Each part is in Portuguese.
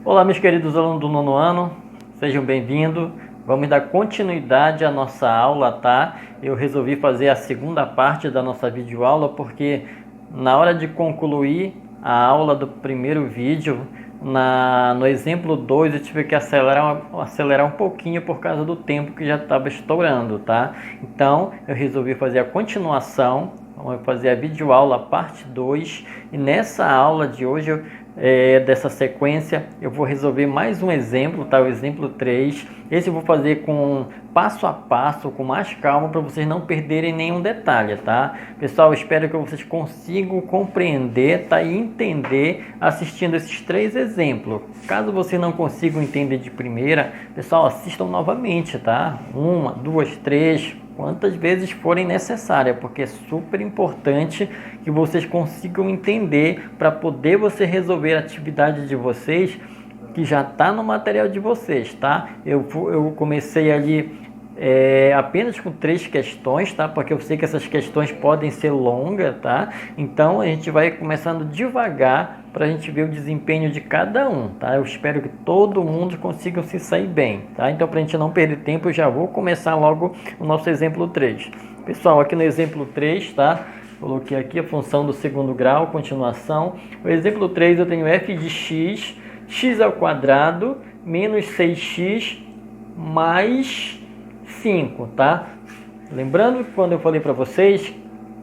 Olá, meus queridos alunos do nono ano, sejam bem-vindos. Vamos dar continuidade à nossa aula, tá? Eu resolvi fazer a segunda parte da nossa videoaula porque na hora de concluir a aula do primeiro vídeo, no exemplo 2 eu tive que acelerar um pouquinho por causa do tempo que já estava estourando, tá? Então eu resolvi fazer a continuação, vamos fazer a videoaula parte 2 e nessa aula de hoje dessa sequência eu vou resolver mais um exemplo, tá? O exemplo 3. Esse eu vou fazer com passo a passo, com mais calma, para vocês não perderem nenhum detalhe, tá? Pessoal, espero que vocês consigam compreender, tá? E entender assistindo esses 3 exemplos. Caso vocês não consigam entender de primeira, pessoal, assistam novamente, tá? 1, 2, 3, quantas vezes forem necessárias, porque é super importante que vocês consigam entender para poder você resolver a atividade de vocês que já está no material de vocês, tá? Eu comecei ali apenas com 3 questões, tá? Porque eu sei que essas questões podem ser longas, tá? Então a gente vai começando devagar para a gente ver o desempenho de cada um, tá? Eu espero que todo mundo consiga se sair bem, tá? Então, para a gente não perder tempo, eu já vou começar logo o nosso exemplo 3. Pessoal, aqui no exemplo 3, tá? Coloquei aqui a função do segundo grau, continuação. O exemplo 3 eu tenho f de x, x ao quadrado, menos 6x mais 5, tá? Lembrando que quando eu falei para vocês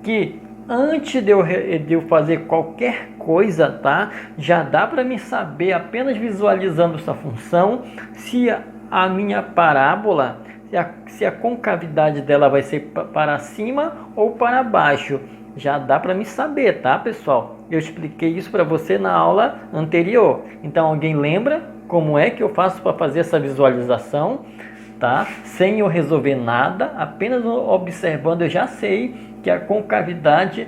que antes de eu fazer qualquer coisa, tá? Já dá para mim saber, apenas visualizando essa função, se a minha parábola, se a concavidade dela vai ser para cima ou para baixo. Já dá para me saber, tá, pessoal? Eu expliquei isso para você na aula anterior. Então, alguém lembra como é que eu faço para fazer essa visualização, tá? Sem eu resolver nada, apenas observando, eu já sei que a concavidade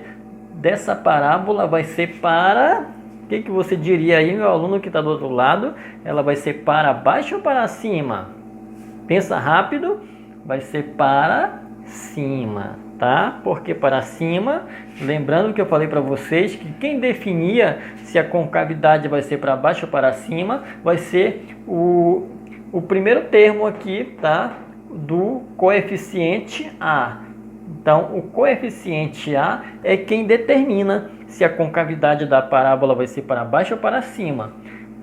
dessa parábola vai ser para... O que você diria aí, meu aluno que está do outro lado? Ela vai ser para baixo ou para cima? Pensa rápido. Vai ser para cima, tá? Porque para cima, lembrando que eu falei para vocês que quem definia se a concavidade vai ser para baixo ou para cima vai ser o primeiro termo aqui, tá? Do coeficiente A. Então, o coeficiente A é quem determina se a concavidade da parábola vai ser para baixo ou para cima.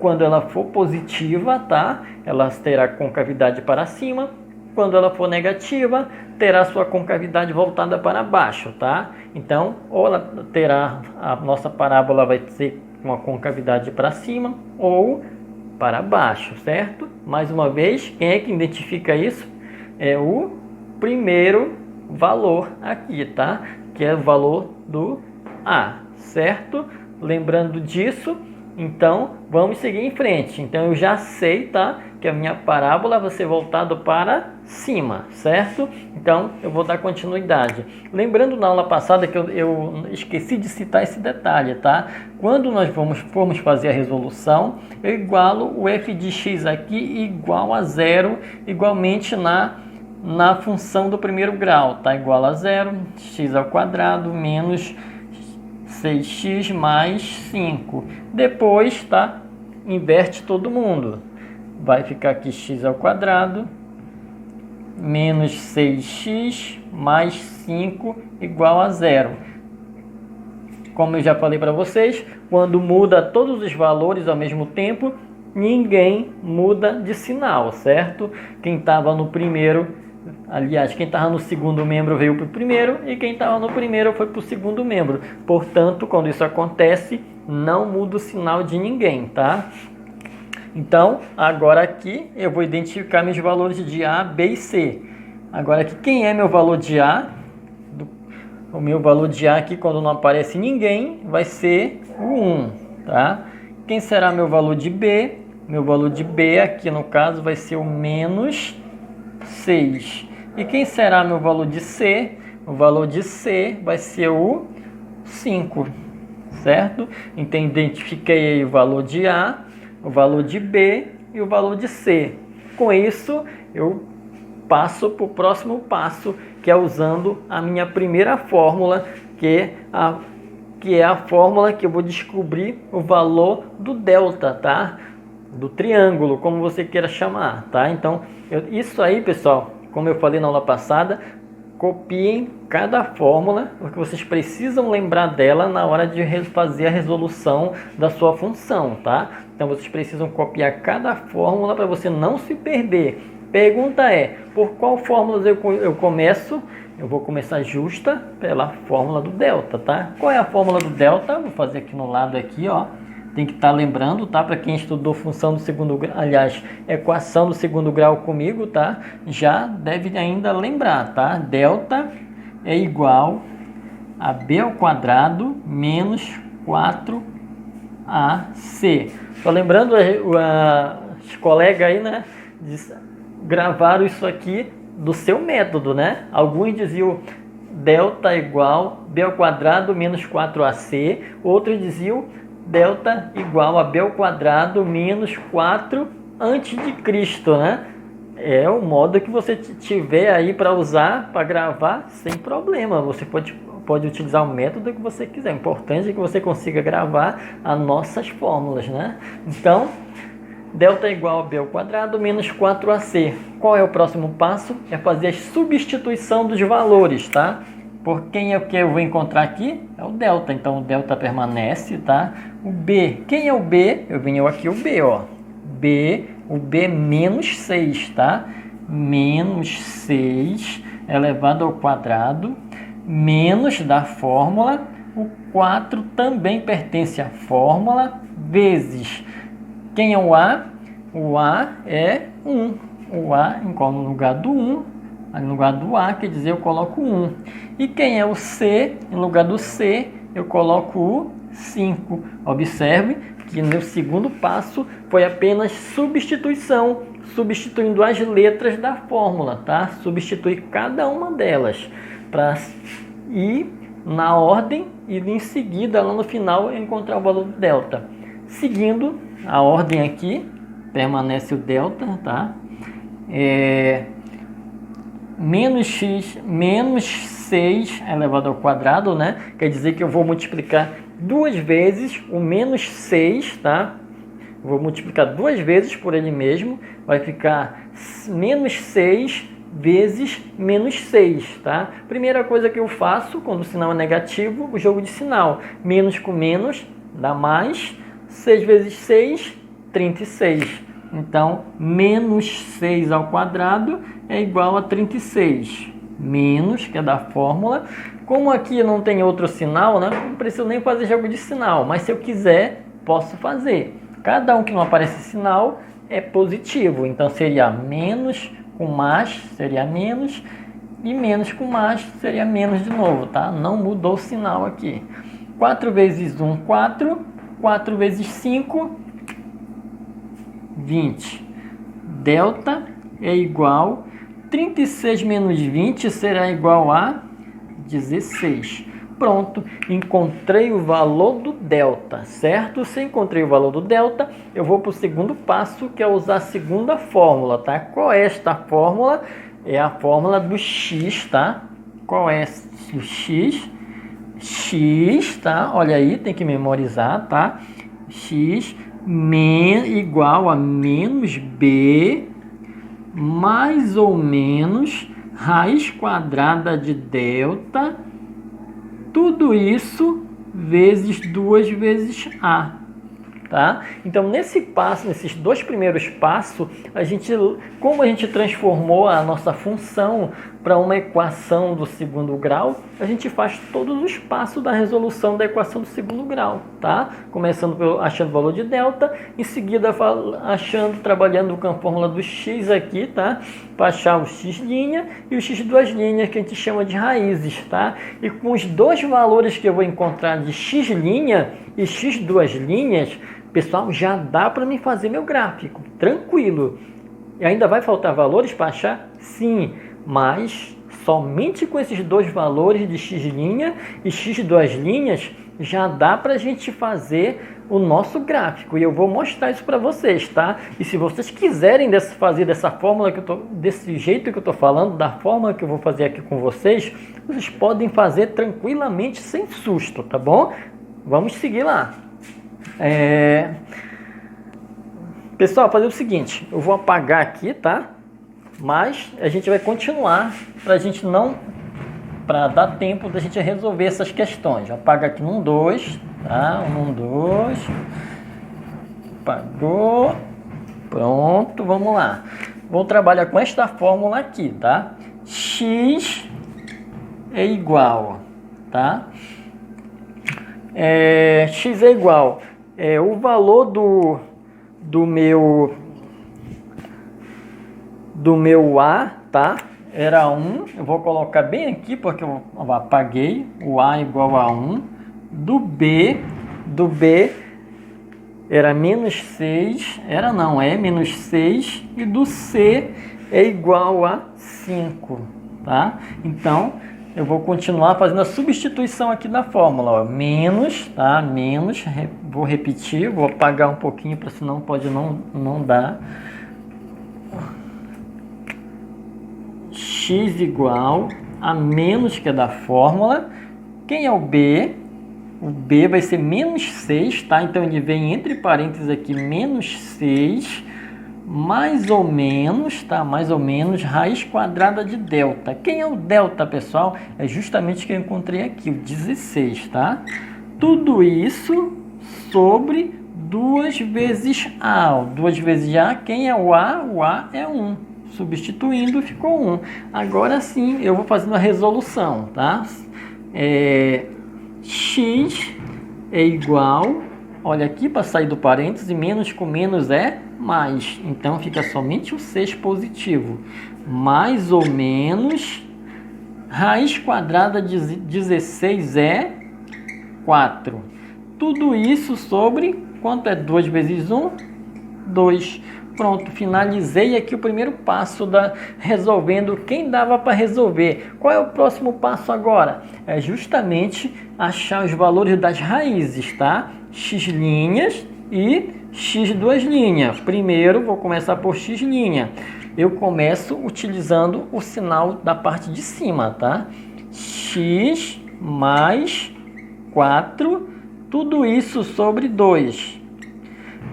Quando ela for positiva, tá? Ela terá concavidade para cima. Quando ela for negativa, terá sua concavidade voltada para baixo, tá? Então, ou ela terá, a nossa parábola vai ser uma concavidade para cima ou para baixo, certo? Mais uma vez, quem é que identifica isso? É o primeiro valor aqui, tá? Que é o valor do A, certo? Lembrando disso, então vamos seguir em frente. Então eu já sei, tá? Que a minha parábola vai ser voltada para cima, certo? Então eu vou dar continuidade. Lembrando na aula passada que eu esqueci de citar esse detalhe, tá? Quando nós formos fazer a resolução, eu igualo o f de x aqui igual a zero, igualmente na função do primeiro grau, tá? Igual a zero, x ao quadrado menos 6x mais 5. Depois, tá? Inverte todo mundo. Vai ficar aqui x ao quadrado menos 6x mais 5 igual a zero. Como eu já falei para vocês, quando muda todos os valores ao mesmo tempo, ninguém muda de sinal, certo? Quem estava no primeiro, aliás, quem estava no segundo membro veio para o primeiro e quem estava no primeiro foi para o segundo membro. Portanto, quando isso acontece, não muda o sinal de ninguém, tá? Então, agora aqui eu vou identificar meus valores de A, B e C. Agora aqui, quem é meu valor de A? O meu valor de A aqui, quando não aparece ninguém, vai ser o 1, tá? Quem será meu valor de B? Meu valor de B aqui, no caso, vai ser o menos 6. E quem será meu valor de C? O valor de C vai ser o 5, certo? Então, identifiquei aí o valor de A, o valor de B e o valor de C. Com isso, eu passo para o próximo passo, que é usando a minha primeira fórmula, que é a fórmula que eu vou descobrir o valor do delta, tá? do triângulo, como você queira chamar, tá? Então, isso aí, pessoal, como eu falei na aula passada, copiem cada fórmula, porque vocês precisam lembrar dela na hora de fazer a resolução da sua função, tá? Então, vocês precisam copiar cada fórmula para você não se perder. Pergunta é, por qual fórmula eu começo? Eu vou começar justa pela fórmula do delta, tá? Qual é a fórmula do delta? Vou fazer aqui no lado aqui, ó. Tem que estar lembrando, tá? Para quem estudou função do segundo grau, aliás, equação do segundo grau comigo, tá? Já deve ainda lembrar, tá? Delta é igual a b ao quadrado menos 4ac. Só lembrando, os colegas aí, né? Gravaram isso aqui do seu método, né? Alguns diziam delta igual b ao quadrado menos 4ac, outros diziam delta igual a b ao quadrado menos 4 antes de Cristo, né? É o modo que você tiver aí para usar, para gravar, sem problema. Você pode utilizar o método que você quiser. O importante é que você consiga gravar as nossas fórmulas, né? Então, delta igual a b ao quadrado menos 4ac. Qual é o próximo passo? É fazer a substituição dos valores, tá? Por quem é o que eu vou encontrar aqui? É o delta. Então, o delta permanece, tá? O b. Quem é o b? Eu venho aqui o b, ó. B, o b menos 6, tá? Menos 6 elevado ao quadrado, menos da fórmula. O 4 também pertence à fórmula, vezes... Quem é o A? O A é 1. O A, no lugar do 1, no lugar do A, quer dizer, eu coloco 1. E quem é o C? Em lugar do C, eu coloco o 5. Observe que no segundo passo foi apenas substituição, substituindo as letras da fórmula, tá? Substituir cada uma delas para ir na ordem e em seguida, lá no final, encontrar o valor do delta. Seguindo a ordem aqui, permanece o delta, tá? Menos x, menos 6 elevado ao quadrado, né? Quer dizer que eu vou multiplicar duas vezes o menos 6, tá? Vou multiplicar duas vezes por ele mesmo, vai ficar menos 6 vezes menos 6, tá? Primeira coisa que eu faço, quando o sinal é negativo, o jogo de sinal. Menos com menos dá mais. 6 vezes 6, 36. Então, menos 6 ao quadrado é igual a 36. Menos, que é da fórmula. Como aqui não tem outro sinal, né? Não preciso nem fazer jogo de sinal. Mas se eu quiser, posso fazer. Cada um que não aparece sinal é positivo. Então, seria menos com mais, seria menos. E menos com mais, seria menos de novo, tá? Não mudou o sinal aqui. 4 vezes 1, 4. 4 vezes 5, 20. Delta é igual, 36 menos 20 será igual a 16. Pronto, encontrei o valor do delta, certo? Se encontrei o valor do delta, eu vou para o segundo passo, que é usar a segunda fórmula, tá? Qual é esta fórmula? É a fórmula do x, tá? Qual é o x? X, tá? Olha aí, tem que memorizar, tá? X igual a menos b mais ou menos raiz quadrada de delta, tudo isso vezes 2 vezes a. Tá? Então, nesse passo, nesses dois primeiros passos, como a gente transformou a nossa função para uma equação do segundo grau, a gente faz todos os passos da resolução da equação do segundo grau, tá? Começando achando o valor de delta, em seguida trabalhando com a fórmula do x aqui, tá? Para achar o x' e o x duas linhas, que a gente chama de raízes, tá? E com os dois valores que eu vou encontrar de x' e x duas linhas, pessoal, já dá para mim fazer meu gráfico, tranquilo. E ainda vai faltar valores para achar? Sim, mas somente com esses dois valores de x' e x duas linhas, já dá para a gente fazer o nosso gráfico. E eu vou mostrar isso para vocês, tá? E se vocês quiserem fazer dessa fórmula, desse jeito que eu estou falando, da forma que eu vou fazer aqui com vocês, vocês podem fazer tranquilamente, sem susto, tá bom? Vamos seguir lá. Pessoal, fazer o seguinte, eu vou apagar aqui, tá? Mas a gente vai continuar para dar tempo da gente resolver essas questões. Apaga aqui no 2, tá? 1, 2. Apagou. Pronto, vamos lá. Vou trabalhar com esta fórmula aqui, tá? X é igual, tá? X é igual. O valor do meu A, tá? Era 1. Eu vou colocar bem aqui porque eu apaguei. O A igual a 1. Do B era menos 6. Era não, é menos 6. E do C é igual a 5, tá? Então, eu vou continuar fazendo a substituição aqui da fórmula, ó. Menos, tá? Menos, vou repetir, vou apagar um pouquinho, para senão pode não dar. X igual a menos, que é da fórmula. Quem é o B? O B vai ser menos 6, tá? Então ele vem entre parênteses aqui, menos 6, mais ou menos, tá? Mais ou menos, raiz quadrada de delta. Quem é o delta, pessoal? É justamente o que eu encontrei aqui, o 16, tá? Tudo isso sobre 2 vezes A. 2 vezes A, quem é o A? O A é 1. Substituindo, ficou 1. Agora sim, eu vou fazendo a resolução, tá? X é igual, olha aqui para sair do parêntese, menos com menos é mais. Então fica somente o 6 positivo. Mais ou menos, raiz quadrada de 16 é 4. Tudo isso sobre, quanto é 2 vezes 1? 2. Pronto, finalizei aqui o primeiro passo resolvendo quem dava para resolver. Qual é o próximo passo agora? É justamente achar os valores das raízes, tá? X' e x duas linhas. Primeiro, vou começar por x'. Eu começo utilizando o sinal da parte de cima, tá? X mais 4, tudo isso sobre 2.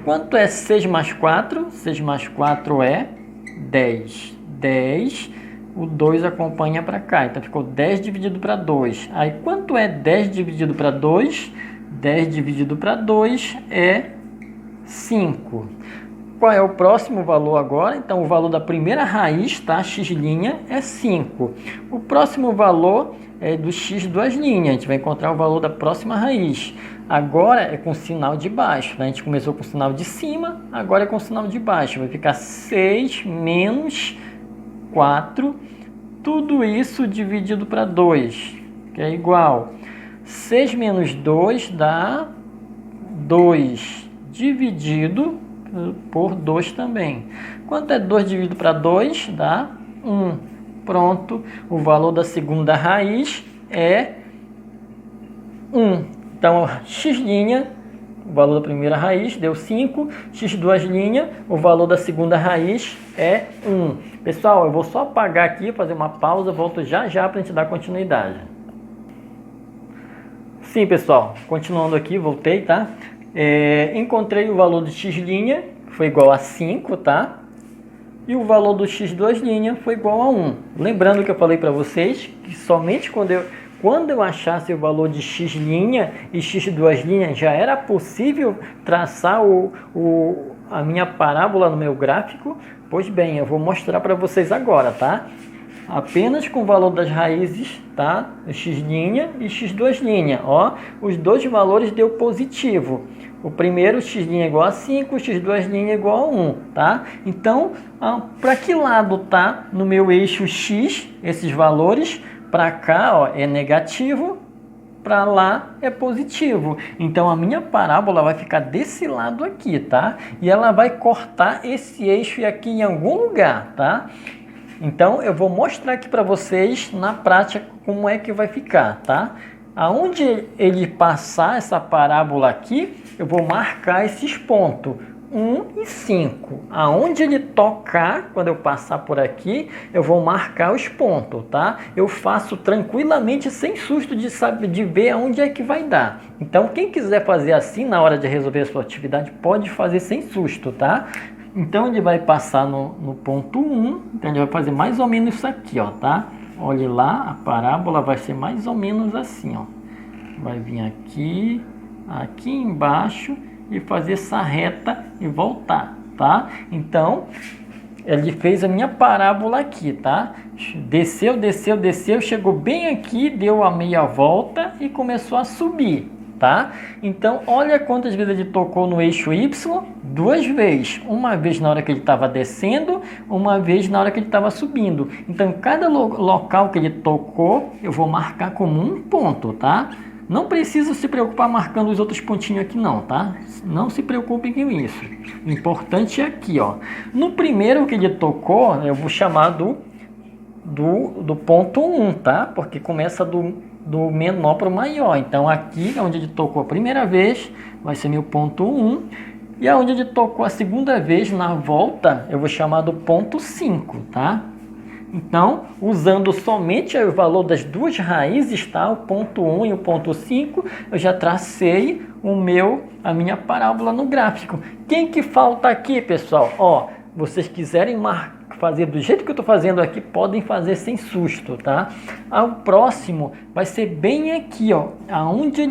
Quanto é 6 mais 4? 6 mais 4 é 10. 10, o 2 acompanha para cá. Então, ficou 10 dividido para 2. Aí, quanto é 10 dividido para 2? 10 dividido para 2 é 5. Qual é o próximo valor agora? Então, o valor da primeira raiz, tá? X' é 5. O próximo valor é do x duas linhas. A gente vai encontrar o valor da próxima raiz. Agora é com sinal de baixo, né? A gente começou com o sinal de cima, agora é com o sinal de baixo. Vai ficar 6 menos 4, tudo isso dividido para 2, que é igual. 6 menos 2 dá 2 dividido por 2 também. Quanto é 2 dividido para 2? Dá 1. Pronto, o valor da segunda raiz é 1. Então, x', o valor da primeira raiz deu 5, x duas linhas, o valor da segunda raiz é 1. Pessoal, eu vou só apagar aqui, fazer uma pausa, volto já para a gente dar continuidade. Sim, pessoal, continuando aqui, voltei, tá? Encontrei o valor de x', foi igual a 5, tá? E o valor do x duas linhas foi igual a 1. Lembrando que eu falei para vocês que somente quando eu achasse o valor de x' e x duas linhas, já era possível traçar a minha parábola no meu gráfico. Pois bem, eu vou mostrar para vocês agora, tá? Apenas com o valor das raízes, tá? X' e x duas linhas, ó. Os dois valores deu positivo. O primeiro, x' é igual a 5, x duas linhas é igual a 1, tá? Então, para que lado tá no meu eixo x, esses valores? Para cá, ó, é negativo, para lá é positivo. Então, a minha parábola vai ficar desse lado aqui, tá? E ela vai cortar esse eixo aqui em algum lugar, tá? Então, eu vou mostrar aqui para vocês, na prática, como é que vai ficar, tá? Aonde ele passar essa parábola aqui, eu vou marcar esses pontos. 1 e 5. Aonde ele tocar, quando eu passar por aqui, eu vou marcar os pontos, tá? Eu faço tranquilamente, sem susto de ver aonde é que vai dar. Então, quem quiser fazer assim na hora de resolver a sua atividade, pode fazer sem susto, tá? Então ele vai passar no ponto 1, então ele vai fazer mais ou menos isso aqui, ó, tá? Olhe lá, a parábola vai ser mais ou menos assim, ó. Vai vir aqui, aqui embaixo e fazer essa reta e voltar, tá? Então, ele fez a minha parábola aqui, tá? Desceu, desceu, desceu, chegou bem aqui, deu a meia volta e começou a subir, tá? Então, olha quantas vezes ele tocou no eixo Y, 2 vezes. Uma vez na hora que ele estava descendo, uma vez na hora que ele estava subindo. Então, cada local que ele tocou, eu vou marcar como um ponto, tá? Não precisa se preocupar marcando os outros pontinhos aqui não, tá? Não se preocupe com isso. O importante é aqui, ó. No primeiro que ele tocou, eu vou chamar do ponto 1, tá? Porque começa do menor para o maior. Então aqui, onde ele tocou a primeira vez, vai ser meu ponto 1. E aonde ele tocou a segunda vez, na volta, eu vou chamar do ponto 5, tá? Então, usando somente o valor das duas raízes, tá? O ponto 1 e o ponto 5, eu já tracei a minha parábola no gráfico. Quem que falta aqui, pessoal? Ó, vocês quiserem fazer do jeito que eu estou fazendo aqui, podem fazer sem susto, tá? O próximo vai ser bem aqui, ó, aonde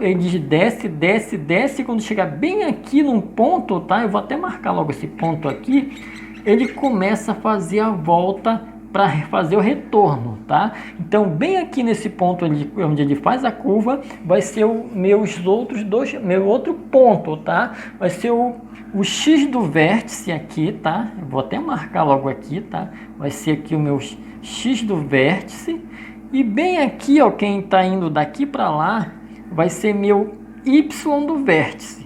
ele desce, desce, desce. Quando chegar bem aqui num ponto, tá? Eu vou até marcar logo esse ponto aqui. Ele começa a fazer a volta para fazer o retorno, tá? Então, bem aqui nesse ponto onde ele faz a curva, vai ser meu outro ponto, tá? Vai ser o X do vértice aqui, tá? Eu vou até marcar logo aqui, tá? Vai ser aqui o meu X do vértice. E bem aqui, ó, quem está indo daqui para lá, vai ser meu Y do vértice,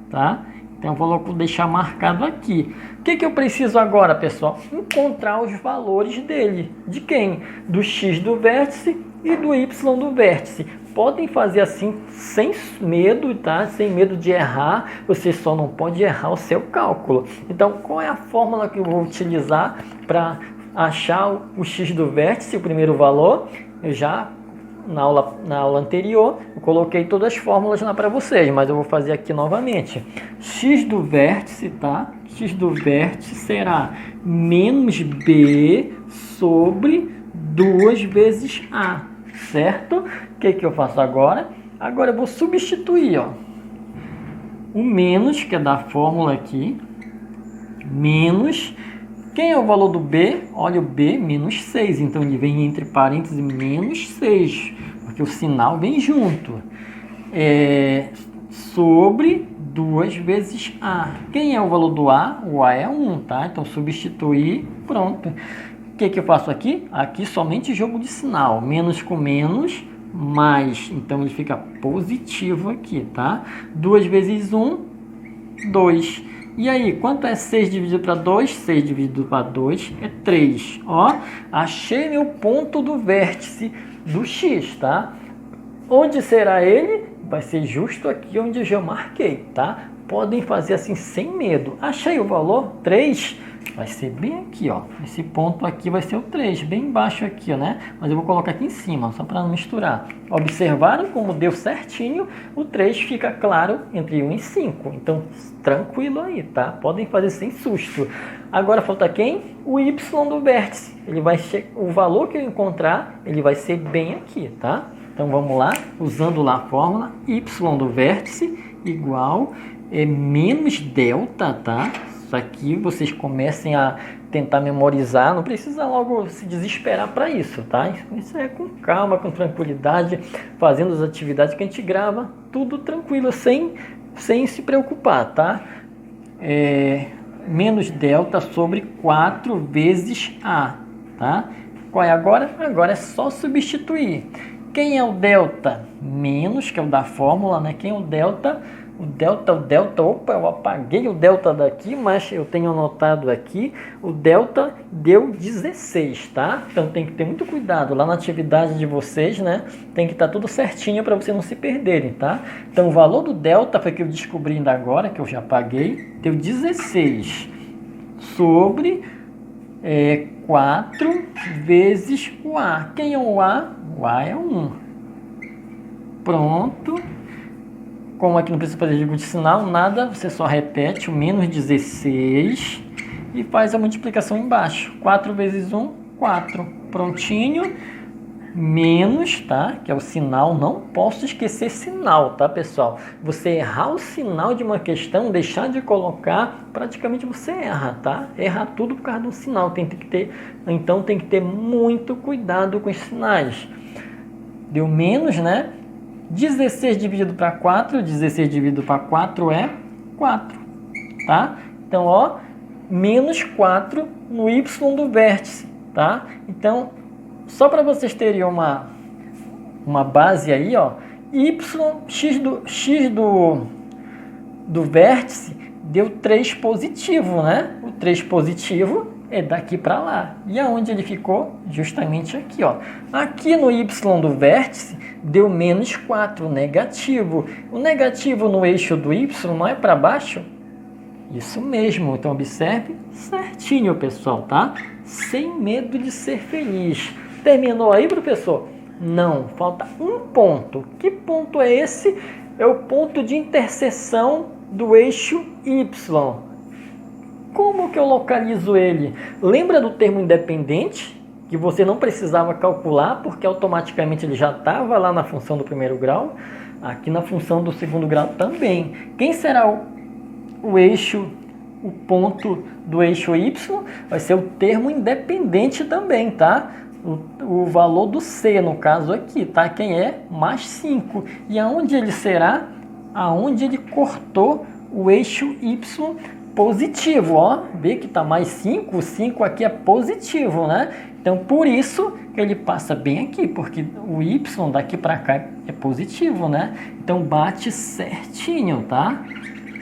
tá? Então, eu vou deixar marcado aqui. O que eu preciso agora, pessoal? Encontrar os valores dele. De quem? Do X do vértice e do Y do vértice. Podem fazer assim, sem medo, tá? Sem medo de errar. Você só não pode errar o seu cálculo. Então, qual é a fórmula que eu vou utilizar para achar o X do vértice, o primeiro valor? Eu já... Na aula anterior, eu coloquei todas as fórmulas lá para vocês, mas eu vou fazer aqui novamente. X do vértice, tá? X do vértice será menos B sobre 2 vezes A, certo? O que eu faço agora? Agora eu vou substituir, ó, o menos, que é da fórmula aqui, menos... Quem é o valor do B? Olha o B, menos 6. Então, ele vem entre parênteses menos 6. Porque o sinal vem junto. Sobre 2 vezes A. Quem é o valor do A? O A é 1, tá? Então, substituir, pronto. O que eu faço aqui? Aqui somente jogo de sinal. Menos com menos, mais. Então, ele fica positivo aqui, tá? 2 vezes 1, 2. E aí, quanto é 6 dividido para 2? 6 dividido para 2 é 3. Ó, achei meu ponto do vértice do X, tá? Onde será ele? Vai ser justo aqui onde eu já marquei, tá? Podem fazer assim sem medo. Achei o valor? 3. Vai ser bem aqui, ó. Esse ponto aqui vai ser o 3, bem embaixo aqui, ó, né? Mas eu vou colocar aqui em cima, só para não misturar. Observaram como deu certinho? O 3 fica claro entre 1 e 5. Então, tranquilo aí, tá? Podem fazer sem susto. Agora falta quem? O Y do vértice. Ele vai o valor que eu encontrar, ele vai ser bem aqui, tá? Então, vamos lá. Usando lá a fórmula, Y do vértice igual menos delta, tá? Isso aqui vocês comecem a tentar memorizar, não precisa logo se desesperar para isso, tá? Isso é com calma, com tranquilidade, fazendo as atividades que a gente grava, tudo tranquilo, sem se preocupar, tá? Menos delta sobre 4 vezes A, tá? Qual é agora? Agora é só substituir. Quem é o delta? Menos, que é o da fórmula, né? Quem é o delta? O delta, opa, eu apaguei o delta daqui, mas eu tenho anotado aqui, o delta deu 16, tá? Então tem que ter muito cuidado lá na atividade de vocês, né? Tem que estar tudo certinho para vocês não se perderem, tá? Então o valor do delta foi que eu descobri ainda agora, que eu já apaguei, deu 16 sobre 4 vezes o A. Quem é o A? O A é 1. Pronto. Como aqui não precisa fazer jogo de sinal, nada, você só repete o menos 16 e faz a multiplicação embaixo. 4 vezes 1, 4. Prontinho. Menos, tá? Que é o sinal, não posso esquecer sinal, tá, pessoal? Você errar o sinal de uma questão, deixar de colocar, praticamente você erra, tá? Erra tudo por causa do sinal, então tem que ter muito cuidado com os sinais. Deu menos, né? 16 dividido para 4, 16 dividido para 4 é 4, tá? Então, ó, menos 4 no y do vértice, tá? Então, só para vocês terem uma base aí, ó, x do vértice deu 3 positivo, né? O 3 positivo é daqui para lá. E aonde ele ficou? Justamente aqui, ó. Aqui no y do vértice deu menos 4, negativo. O negativo no eixo do y não é para baixo? Isso mesmo. Então observe certinho, pessoal, tá? Sem medo de ser feliz. Terminou aí, professor? Não, falta um ponto. Que ponto é esse? É o ponto de interseção do eixo Y. Como que eu localizo ele? Lembra do termo independente? Que você não precisava calcular, porque automaticamente ele já estava lá na função do primeiro grau. Aqui na função do segundo grau também. Quem será o eixo, o ponto do eixo Y? Vai ser o termo independente também, tá? O valor do C, no caso aqui, tá? Quem é? Mais 5. E aonde ele será? Aonde ele cortou o eixo Y positivo, ó. Vê que tá mais 5, o 5 aqui é positivo, né? Então, por isso que ele passa bem aqui, porque o Y daqui para cá é positivo, né? Então, bate certinho, tá?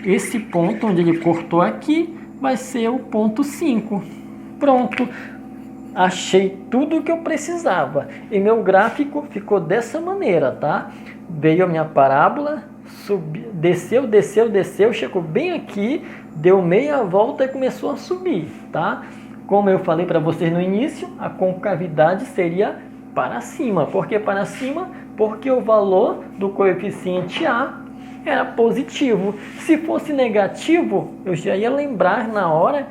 Esse ponto onde ele cortou aqui vai ser o ponto 5. Pronto. Achei tudo o que eu precisava. E meu gráfico ficou dessa maneira, tá? Veio a minha parábola, desceu, desceu, desceu, chegou bem aqui, deu meia volta e começou a subir, tá? Como eu falei para vocês no início, a concavidade seria para cima. Por que para cima? Porque o valor do coeficiente A era positivo. Se fosse negativo, eu já ia lembrar na hora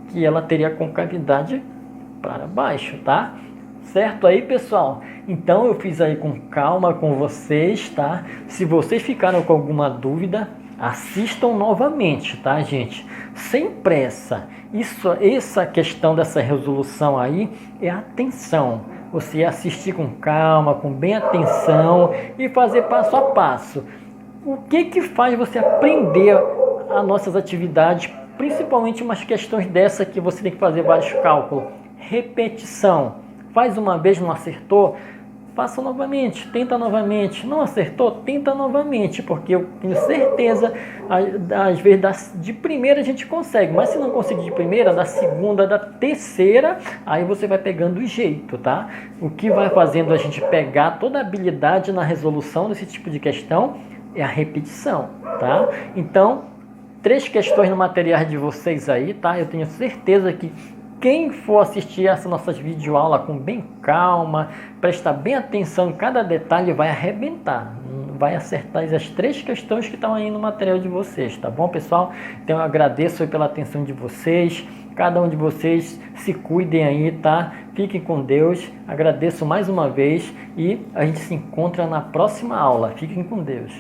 que ela teria concavidade para baixo, tá? Certo aí, pessoal? Então eu fiz aí com calma com vocês, tá? Se vocês ficaram com alguma dúvida, assistam novamente, tá, gente? Sem pressa. Essa questão dessa resolução aí é atenção. Você assistir com calma, com bem atenção e fazer passo a passo. O que faz você aprender as nossas atividades, principalmente umas questões dessa que você tem que fazer vários cálculos? Repetição. Faz uma vez, não acertou? Faça novamente, tenta novamente. Não acertou? Tenta novamente, porque eu tenho certeza, às vezes de primeira a gente consegue, mas se não conseguir de primeira, da segunda, da terceira, aí você vai pegando o jeito, tá? O que vai fazendo a gente pegar toda a habilidade na resolução desse tipo de questão é a repetição, tá? Então, 3 questões no material de vocês aí, tá? Eu tenho certeza que quem for assistir essa nossa videoaula com bem calma, prestar bem atenção em cada detalhe, vai arrebentar. Vai acertar as 3 questões que estão aí no material de vocês, tá bom, pessoal? Então eu agradeço pela atenção de vocês. Cada um de vocês se cuidem aí, tá? Fiquem com Deus. Agradeço mais uma vez e a gente se encontra na próxima aula. Fiquem com Deus.